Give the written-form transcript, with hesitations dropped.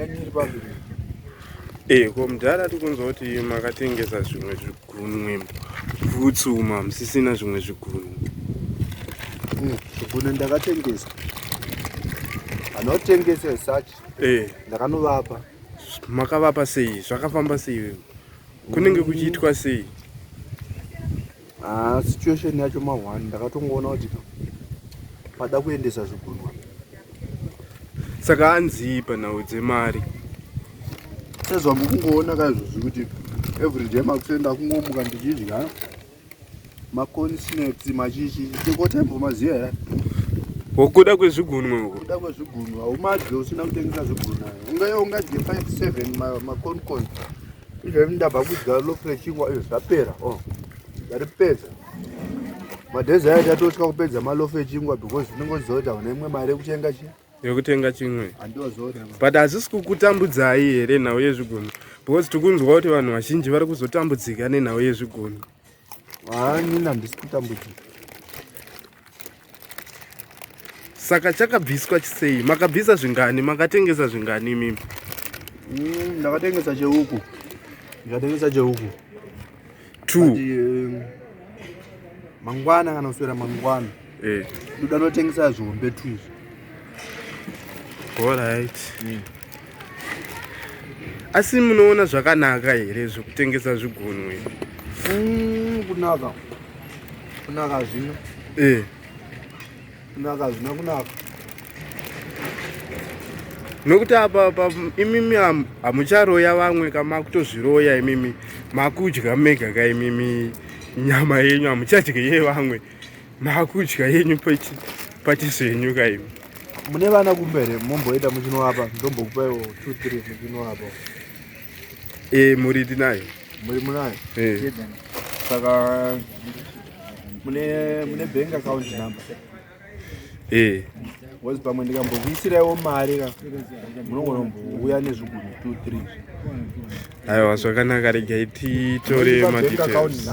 nyiri pamberi. Ko mudhara tikunzwa kuti makatengesa zvimwe zvigunwe bvutsuma musisina zvimwe zvigunwe. Zvigunwe ndakatengesa. Anotengesa sachi. Ndakanovapa. Makavapa sei? Zvakafamba sei? Kunenge kuchiitwa sei? Situation yacho ma1 ndakatongoona kuti pada kuendesa zvigunwe. Saka anzi panhau dzemari. Sezwa mukungoona kaizvozvi kuti everyday makusenda kungomuka ndichidya makoni snacks machichi tikotembo maziya here. Wokuda kwezvigunwe uko? Kuda kwezvigunwe haumadye usina kutengesa zvigunwe. Ungadye 5-7 makonkoni. Izvozvi ndabva kudya lofu rechingwa zvapera. Ndaripedza. Madhezi aya tatotya kupedza malofu echingwa because ndinongoziva kuti hauna imwe mari yekutenga chi? Yekutenga chimwe. Handozora. But hazisi kukutambudzai here nhau yezvigunwe? Because tikunzwa kuti vanhu vazhinji vari kuzotambudzika nenhau yezvigunwe. Nini handisi kutambudzika. Saka chakabviswa sei? Makabvisa zvingani? Makatengesa zvingani mimi? Ndakatengesa cheuku. Ndakatengesa cheuku. 2. Mangwana kana kuswera mangwana. Ndoda notengesa zvombe 2. Alright. Asi munoona zvakanaka here zvokutengesa zvigunwe? Kunaka. Kunaka zvino. Kunaka zvino kunaka. Nokuti apa imimi hamucharoya vamwe kama kutozviroya imimi makudya mega kaimimi nyama yenyu hamuchadye yevamwe makudya yenyu pachizvenyu kaimi. Mune vana kumbere momboita muchinovapa ndombokupaiwo 2-3 muchinovapa. Muri tinayo. Muri munayo? Saka mune bank account number. Wazi pamwe ndikambokuisiraiwo mari munongombouya nezvigunwe 2-3. Aiwa zvakanaka regai titore madetails.